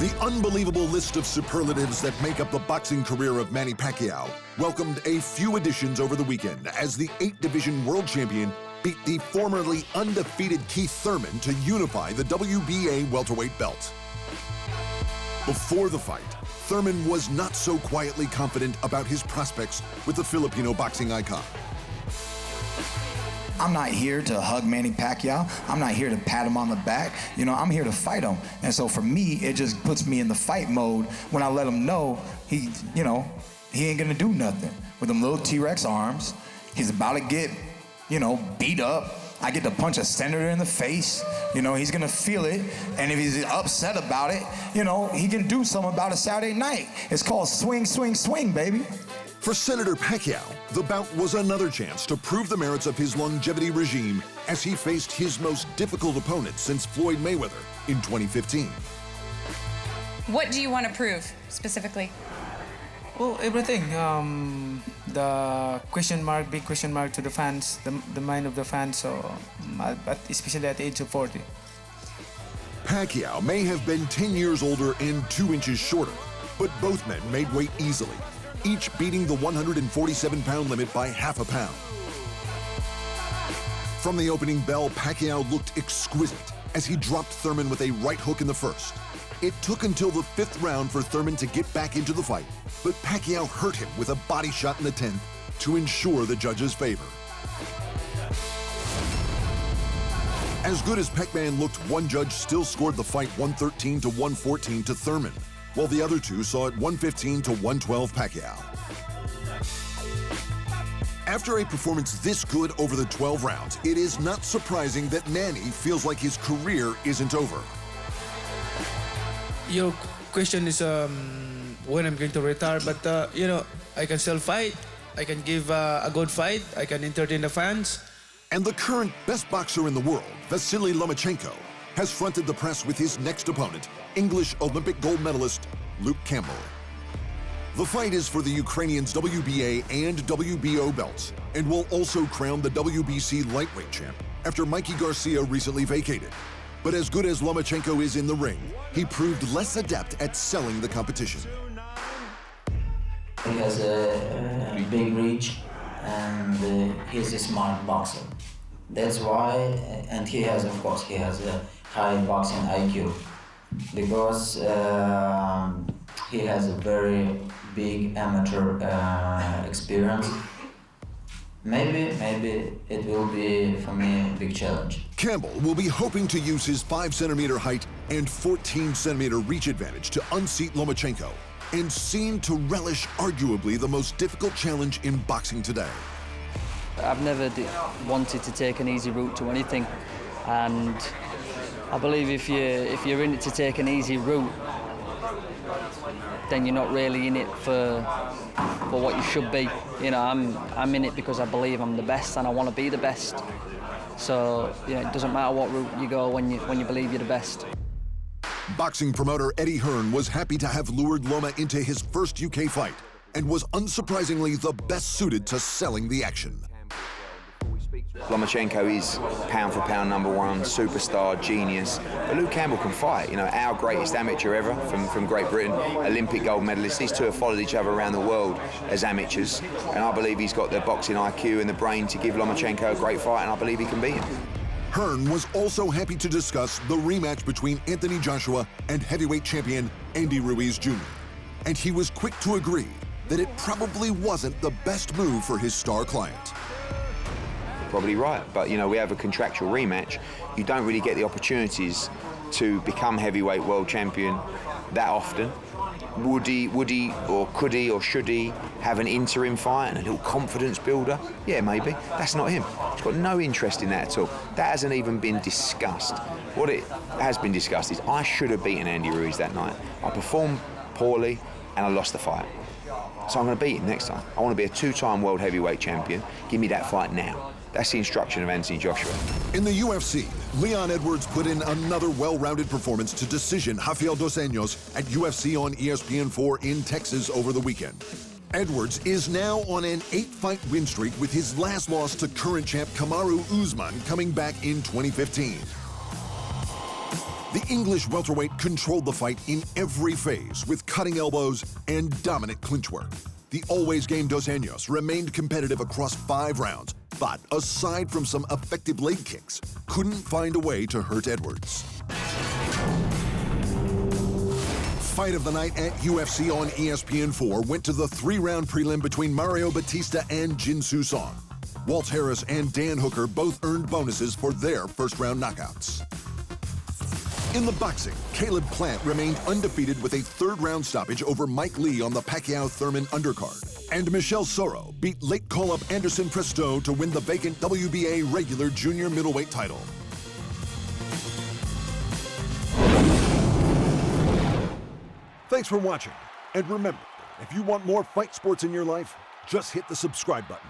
The unbelievable list of superlatives that make up the boxing career of Manny Pacquiao welcomed a few additions over the weekend as the 8-division world champion beat the formerly undefeated Keith Thurman to unify the WBA welterweight belt. Before the fight, Thurman was not so quietly confident about his prospects with the Filipino boxing icon. I'm not here to hug Manny Pacquiao. I'm not here to pat him on the back. You know, I'm here to fight him. And so for me, it just puts me in the fight mode when I let him know he ain't gonna do nothing. With them little T-Rex arms, he's about to get, beat up. I get to punch a senator in the face. He's gonna feel it. And if he's upset about it, he can do something about it Saturday night. It's called swing, swing, swing, baby. For Senator Pacquiao, the bout was another chance to prove the merits of his longevity regime as he faced his most difficult opponent since Floyd Mayweather in 2015. What do you want to prove, specifically? Well, everything. The big question mark to the fans, the mind of the fans, but especially at the age of 40. Pacquiao may have been 10 years older and 2 inches shorter, but both men made weight easily, each beating the 147-pound limit by half a pound. From the opening bell, Pacquiao looked exquisite as he dropped Thurman with a right hook in the first. It took until the 5th round for Thurman to get back into the fight, but Pacquiao hurt him with a body shot in the 10th to ensure the judges' favor. As good as Pac-Man looked, one judge still scored the fight 113 to 114 to Thurman, while the other two saw it 115 to 112 Pacquiao. After a performance this good over the 12 rounds, it is not surprising that Manny feels like his career isn't over. Your question is when I'm going to retire, but I can still fight. I can give a good fight. I can entertain the fans. And the current best boxer in the world, Vasiliy Lomachenko, has fronted the press with his next opponent, English Olympic gold medalist Luke Campbell. The fight is for the Ukrainians' WBA and WBO belts and will also crown the WBC lightweight champ after Mikey Garcia recently vacated. But as good as Lomachenko is in the ring, he proved less adept at selling the competition. He has a big reach and he's a smart boxer. That's why, and he has a high boxing IQ because he has a very big amateur experience. Maybe it will be, for me, a big challenge. Campbell will be hoping to use his 5-centimeter height and 14-centimeter reach advantage to unseat Lomachenko and seem to relish arguably the most difficult challenge in boxing today. I've never wanted to take an easy route to anything, and I believe if you're in it to take an easy route, then you're not really in it for what you should be. I'm in it because I believe I'm the best and I want to be the best. So it doesn't matter what route you go when you believe you're the best. Boxing promoter Eddie Hearn was happy to have lured Loma into his first UK fight and was unsurprisingly the best suited to selling the action. Lomachenko is pound-for-pound #1, superstar, genius. But Luke Campbell can fight. Our greatest amateur ever from Great Britain, Olympic gold medalist. These two have followed each other around the world as amateurs. And I believe he's got the boxing IQ and the brain to give Lomachenko a great fight, and I believe he can beat him. Hearn was also happy to discuss the rematch between Anthony Joshua and heavyweight champion Andy Ruiz Jr. And he was quick to agree that it probably wasn't the best move for his star client. Probably right, but we have a contractual rematch. You don't really get the opportunities to become heavyweight world champion that often. Would he or could he or should he have an interim fight and a little confidence builder? Yeah, maybe. That's not him. He's got no interest in that at all. That hasn't even been discussed. What it has been discussed is I should have beaten Andy Ruiz that night. I performed poorly and I lost the fight. So I'm going to beat him next time. I want to be a 2-time world heavyweight champion. Give me that fight now. That's the instruction of Anthony Joshua. In the UFC, Leon Edwards put in another well-rounded performance to decision Rafael dos Anjos at UFC on ESPN4 in Texas over the weekend. Edwards is now on an 8-fight win streak with his last loss to current champ Kamaru Usman coming back in 2015. The English welterweight controlled the fight in every phase with cutting elbows and dominant clinch work. The always game Dos Anjos remained competitive across 5 rounds, but aside from some effective leg kicks, couldn't find a way to hurt Edwards. Fight of the night at UFC on ESPN4 went to the 3-round prelim between Mario Batista and Jinsu Song. Walt Harris and Dan Hooker both earned bonuses for their first-round knockouts. In the boxing, Caleb Plant remained undefeated with a 3rd-round stoppage over Mike Lee on the Pacquiao-Thurman undercard. And Michelle Soro beat late call-up Anderson Presto to win the vacant WBA regular junior middleweight title. Thanks for watching. And remember, if you want more fight sports in your life, just hit the subscribe button.